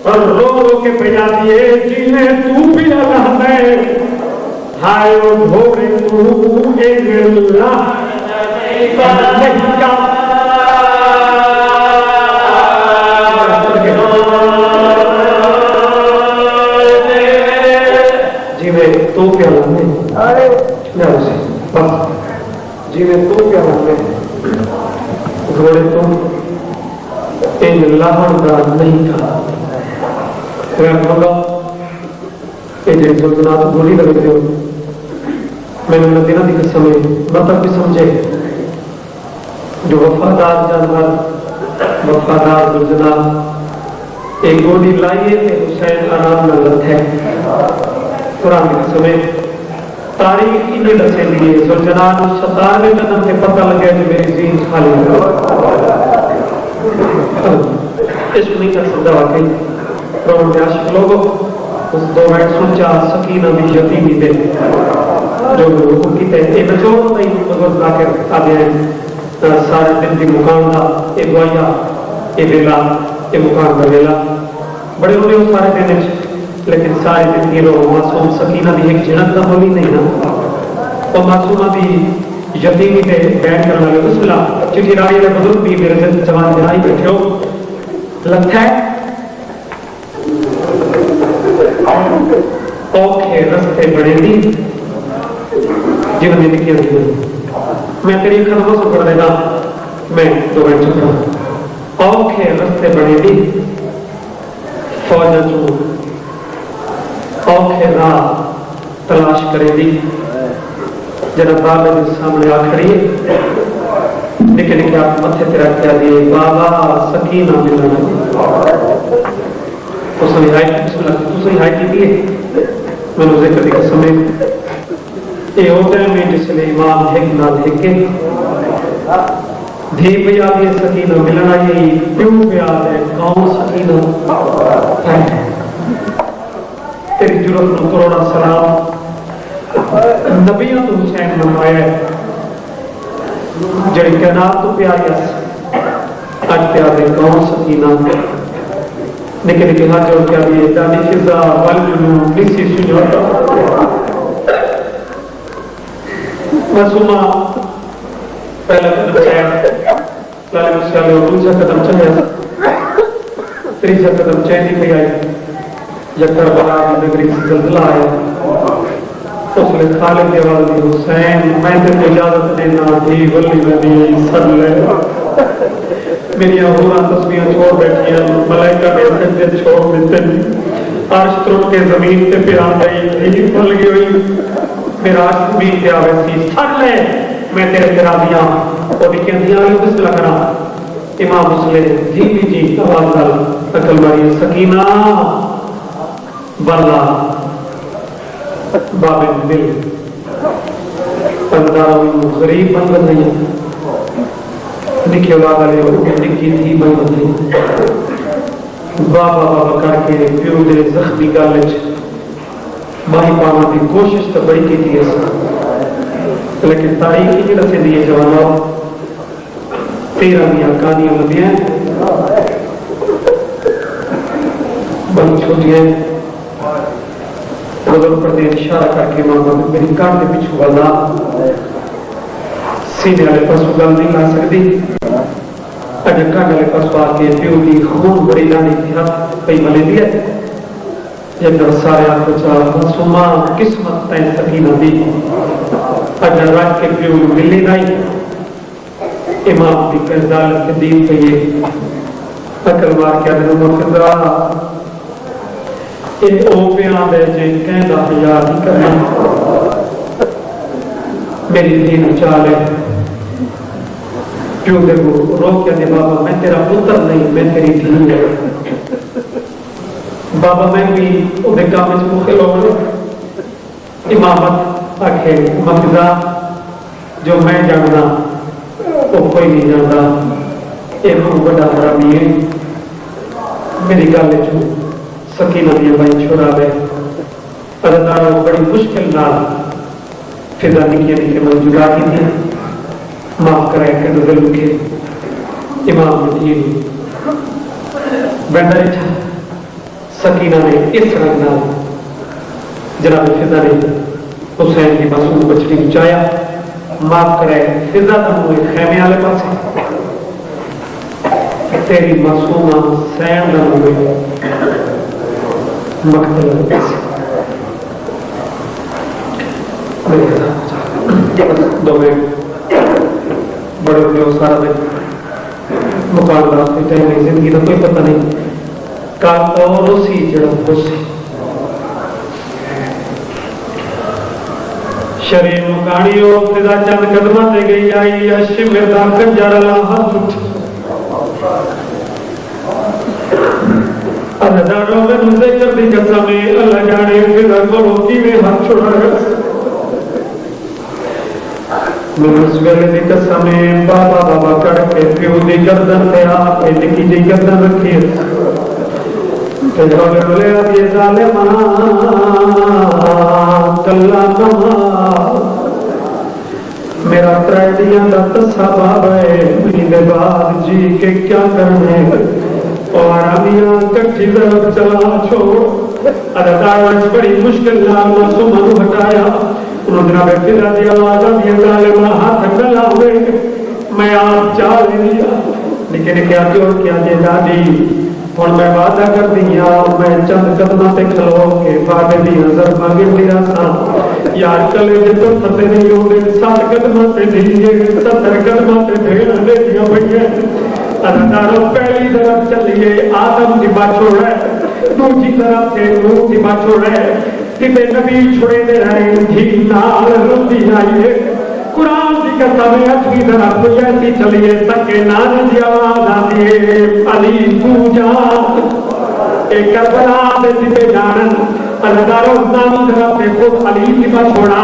اور رو رو کے بجا دیے جنہیں تو بھی اللہ میں ہائے وہ بھوڑے تو ایک اللہ نہیں کا پیالہ میں لیا اسے بس جی میں تو پیالہ میں گھوڑے تو ان لاہن کا نہیں تھا میں کہا کہ جو جنات گولی لگتے ہو میں نے مدینہ دی قسم مطلب بھی سمجھے جو وفادار جانور وفادار جنات ایک گولی لائیے کہ حسین آرام نہ لت ہے قرآن کی قسم تاریخ انہیں دسے دیئے زلجنان 97 جنم کے پتہ لگے جو میری زین خالی ہے عشق نہیں کر سکتا واقعی روم کے عاشق لوگوں اس دو بیٹھ سوچا سکینہ بھی یتیمی دے جو ان کی تحتی نچوڑ نہیں مگر ذاکر آدھے ہیں سارے دن دی مقام دا اے دعائیہ اے بیلا اے مقام دا بیلا بڑے ہونے ہو سارے دن لیکن سارے دن کی رو معصوم سکینہ دی ایک جنت دا ہولی نہیں نا اور معصومہ دی یتیمی دے بیٹھ کرنا لگے بسم اللہ چٹھی رائی دے بزرگ بھی میرے زند جوان جنائی بیٹھے ہو لگتا ہے اوکھے رستے بڑے دی جیون میں دکھے رہی میں تیری خدمہ سے پڑھ دینا میں دو بیٹھ چکا ہوں اوکھے رستے بڑے دی فوجہ جو اوکھے راہ تلاش کرے دی جناب بابا جو سامنے آ کھڑی نکے نکے آپ متھے تیرا کیا دیئے بابا سکینہ ملنا اس نے ہائی کی دیئے میں نے ذکر دی قسم میں یہ ہوتا ہے میں جس نے امام ہک نال ہکے دھی پیا دیئے سکینہ ملنا یہی پیو پیا دے کون سکینہ ہے تیری جرت نو کروڑا سلام نبیوں تو حسین منوایا ہے جڑی کائنات تو پیاری اس اج پیارے کون سکینہ نکے نکے ہاتھ جوڑ کے آدھی دانی خزا والنو نسی سنجھوٹا معصومہ پہلا قدم چاہے لالی مسیالے اور دوسرا قدم چاہے تیسرا قدم چاہے نہیں پہ آئی یا کربلا کی نگری سے زلزلہ آیا اس نے خالد کے والدی حسین میں تیرے اجازت دینا تھی ولی نبی صلی اللہ میری اہورا تصویریں چھوڑ بیٹھی ہیں ملائکہ نے سجدے چھوڑ دیتے عرش ترک کے زمین پہ پیار گئی تھی پھل گئی ہوئی میرا عرش زمین پہ آوے سی سر لے میں تیرے پیرا دیا وہ بھی کہہ دیا بس اللہ کرا امام مسلم جی آواز دل اکل باری سکینہ بلا باب دل انداوی غریب بن گئی نکھے اولاد علیہ وقت نکی تھی بن گئی بابا بابا کر کے پیو دے زخمی گالج ماہی پانا دی کوشش تو بڑی کی تھی ایسا لیکن تاریخ کی جلہ سے دیئے جوانا 13 میاں کانیاں لبیاں بڑی چھوٹی ہیں بزرگ پر دے اشارہ کر کے ماں میری کار دے پیچھو والا سینے والے پاس گل نہیں لا سکتی اگر کار والے پاس آ کے پیو دی خون بڑی لانی تھی پئی ملے دیا جب سارے آپ کو چاہ معصومہ قسمت تین سکینہ دی اگر رکھ کے پیو ملی نہیں امام دی کردار کے دین پہ یہ اکل مار کے آدھے مفضرہ اے او پیان دے جن کہندہ حیات ہی کرنا میری دین چالے کیوں دے وہ رو کیا دے بابا میں تیرا پتر نہیں میں تیری دین ہے بابا میں بھی او دے کامج مخل ہو گئے امامت آکھے مفضہ جو میں جاننا وہ کوئی نہیں جانتا اے ہم بڑا حرامی ہے میری گالے جو سکینہ دیا بھائی چھوڑا دے ادھاروں بڑی مشکل نال فضا نکیہ نکیہ موجودہ کی تھی معاف کرائے کہ ظلم کے امام دین بندر اچھا سکینہ نے اس رنگ نال جناب فضا نے حسین کی معصوم بچڑی بچایا معاف کرائے فضا تم ہوئے خیمے والے پاس تیری معصومہ سین نہ ہوئے مقتل دوے بڑے ہو سارا دن مکان واسطے ٹائم نہیں، زندگی کا کوئی پتہ نہیں. کاکا اور سی جڑا خوشی شریر مکانی ہو فضا چند قدمہ دے گئی آئی اشم دا کنجر اللہ ہاتھ ادھاروں میں نزے کر دی قسمیں اللہ جانے فضا کو روکی میں ہاتھ چھوڑا رہا میں اس ویلے دی قسمیں بابا بابا کر کے پیو دی گردن پہ آپ کے لکھی دی گردن رکھی کہ جھولے بلے آدھی ظالمان کلا نما میرا تریڈیاں دا تصا بابا ہے میرے بعد جی کے کیا کرنے اور آمیاں کٹھی ضرب چلا چھوڑ ادھاروں بڑی مشکل نال معصومہ نو ہٹایا انہوں جناب فضا دی آواز آدھی ظالمہ ہاتھ نہ لاؤے میں آپ چال لیا لیکن کیا جوڑ کیا جے دادی اور میں وعدہ کر دیا میں چند قدمہ پہ کھلو کے بابے دی نظر مانگے میرا ساتھ یار کلے جے تو فتح نہیں ہوئے 7 قدمہ پہ دیئے 70 قدمہ پہ بھیڑ دے دیا بھئیے ادھاروں پہلی طرف چلیے آدم کی بات چھوڑ رہے دوسری طرف سے نوح کی بات چھوڑ رہے کتے نبی چھوڑے دے رہے جھیل نال رضی آئیے قرآن کی قسم ہے اچھی طرح کوئی ایسی چلیے سکے نان دی آواز آتی ہے علی تو جا ایک کربلا دے سپے جانن اللہ دامی طرف سے خود علی کی بات چھوڑا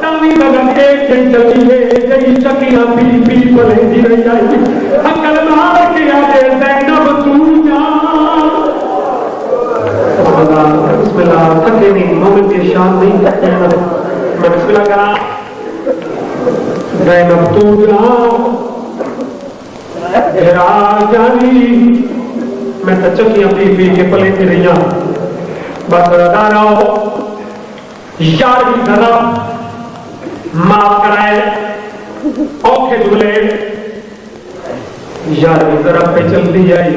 دامی بگن ایک دن چلیے جئی چکیاں پی پی پلے دی رہی آئی حقل مار کے آجے زینب تو جا بسم اللہ تھکے نہیں مومن کی شان نہیں تھکے میں بسم اللہ کرا زینب تو جا گھرا جانی میں تو چکیاں پی پی کے پلے تھی رہی ہوں بس داراؤ یار کی طرف معاف کرائے اوکھے دولے یار کی طرف پہ چلتی آئی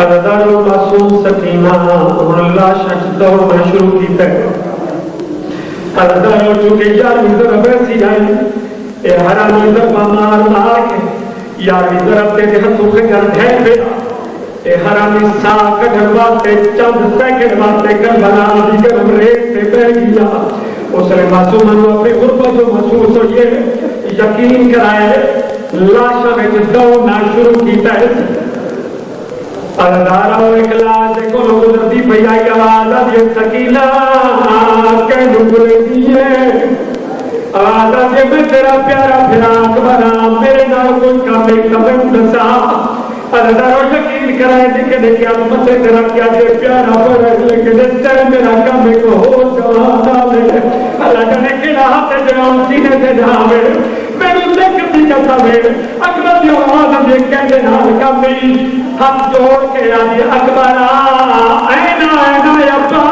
ادھاروں معصوم سکینہ اور اللہ شخص دوڑنا شروع کی تے ادھاروں چونکہ یار کی طرف ایسی آئی اے حرامی ضربہ مار مار کے یار کی طرف تے ہتھوں کے گھر دھین پہ اے حرامی ساکھ گھرواتے چند سیکنڈ واتے کربلا دی گرم ریت سے بہ گیا اس نے معصومن اپنے غربت جو محسوس ہو یہ یقین کرائے لاشا میں دوڑنا شروع کیتا ہے ادھاروں اخلاص کو گزرتی پئی آئی آواز آدھی سکینہ کہنو بلے دیئے آواز آدھی میں تیرا پیارا پھراک بنا میرے نال کوئی کام ایک تبن دسا ادھاروں یقین کرائے دیکھے دیکھے آپ مطلے تیرا کیا جے پیارا پر ہے لیکن اس طرح میرا کام ایک ہو جواب دالے اللہ جانے کے ہاتھ جناب سینے سے جاوے میں نے دیکھ دی کتا میں اکبر دی آواز دیکھ کہنے نال کام میں ہاتھ جوڑ کے آدھی اکبرہ اینا اینا ابا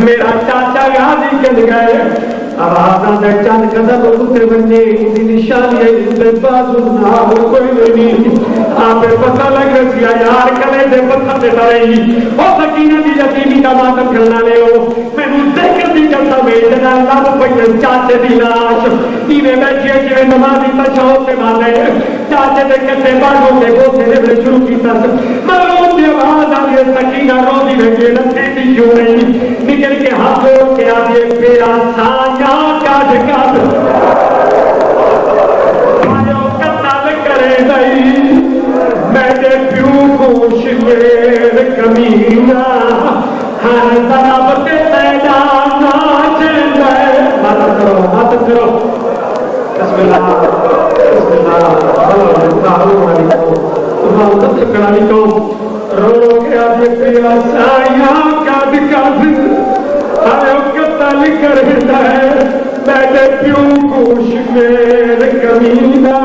میرا چاچا یادی کل گئے آوازاں دے چند قدم اٹھتے بننے دی نشانی ہے اندر بازو نال کوئی نہیں آپ پتہ لگ رسی یار کلے دے پتھر دے رہی او سکینہ دی یتیمی کا ماتم کرنا لے ہو میں نے ذکر دی کرتا میں جنا لب پئی چاچے دی لاش ایویں بیٹھے جویں نمازی پچھاؤ تے مانے چاچے دے کٹے باغوں دے گوتے دے شروع کیتا مروں دی آواز آ رہی سکینہ رو دی بیٹھے نتھے دی کیوں نہیں نکل کے ہاتھ جوڑ کے آ دے پیرا سایہ کاج کاج آیو قتل کرے دئی میں دے پیو کو شکر کمینہ ہر طرف تے تیجا ناچ گئے مدد کرو بسم اللہ بسم اللہ رو کے آدھے پیرا سایہ کاج کاج آیو قتل کرے دئی بیٹے پیو کوش میں کمینہ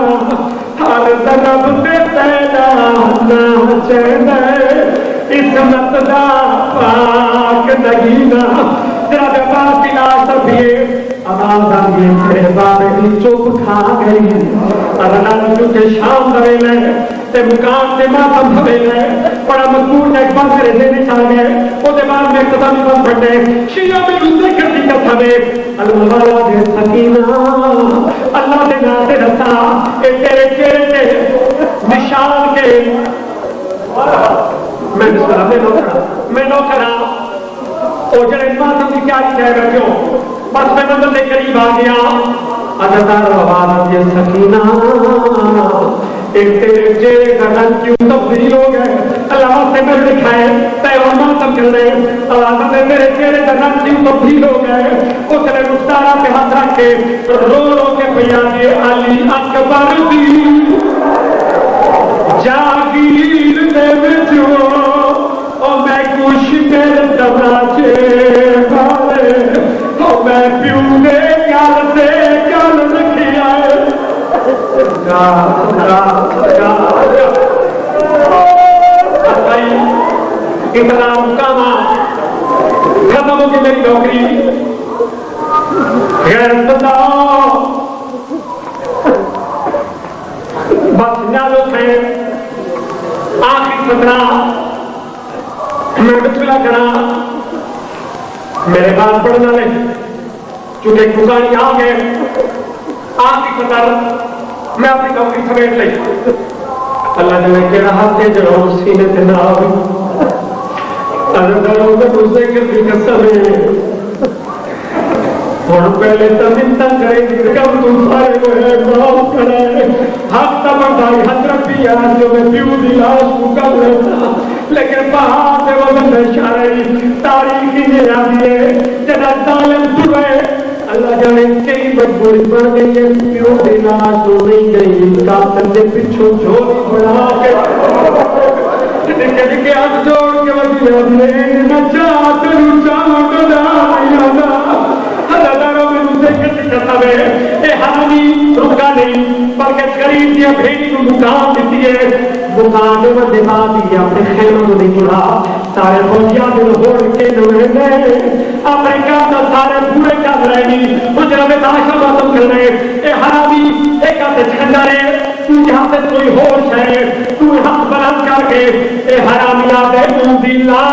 ہر طرف تے تیجا ناچ گئے اسمت دا پاک نگینہ جب باطلا سبھیے اب آدم یہ تیرے بارے کی چپ کھا گئی اللہ کیونکہ شام دے لے تے مقام تے ماتم دے لے بڑا مضمون نے ایک بار کرے دینے چاہ گئے وہ دے بعد میں اقتدامی بند بڑھنے شیعہ میں دوسرے کرتی کا تھا دے اللہ دے سکینہ اللہ دے ناتے رسا اے تیرے چہرے تے نشان کے میں بسم اللہ میں نو کرا او جڑے ماتم کی کیاری کہہ رہے ہو بس میں نظر دے قریب آ گیا ادھر روانت یہ سکینہ ایک تیرے چہرے کا رنگ کیوں تبدیل ہو گئے اللہ سے میں دکھائے پیغام ماتم کر رہے اللہ سے میرے چہرے کا رنگ کیوں تبدیل ہو گئے اس نے رخسارہ پہ ہاتھ رکھ کے رو رو کے پیانے علی اکبر دی جاگیر دے بچو او میں کچھ میرے دماچے بھالے او میں پیوں دے گال سے گال رکھیا ہے اتنا مقامہ ختم ہو گئی میری نوکری غیرت بتاؤ بس نالو سے آخری سترہ میں بچلا کرا میرے بات پڑھنا لے چونکہ گزاری آ گئے آخری ستر میں اپنی نوکری سمیٹ لی اللہ نے کہ رہا کہ جو سینے سے نہ ہوئی اللہ اس نے کر دی قسم ہے اور پہلے تمنتا کرے کم تم سارے کو ہے معاف کرے حق تمردائی حضرت بھی ہے جو میں پیو دی لاش کو کم رہتا لیکن باہر سے وہ بندہ شارعی تاریخی نے آدھی ہے جنہ ظالم چھوئے اللہ جانے کئی مجبوری پڑ گئی ہے پیو دی لاش ہو نہیں گئی کافر نے پچھو جھولی بڑھا کے نکل کے ہاتھ جوڑ کے وجہ نے نہ چاہت روچاؤں ڈالا اے حرامی رکا نہیں بلکہ قریب دیا بھیڑی کو مقام دیتی ہے مقام میں دماغ دیا اپنے خیموں کو نکلا سارے فوجیاں دل ہوڑ کے نوے گئے اپنے کام سارے پورے کام رہے گی مجرم تاشا باتم کر رہے اے حرامی ایک آتے چھنڈا رہے تو یہاں سے کوئی ہوش ہے تو ہاتھ بلند کر کے اے حرامی آتے اون دی لا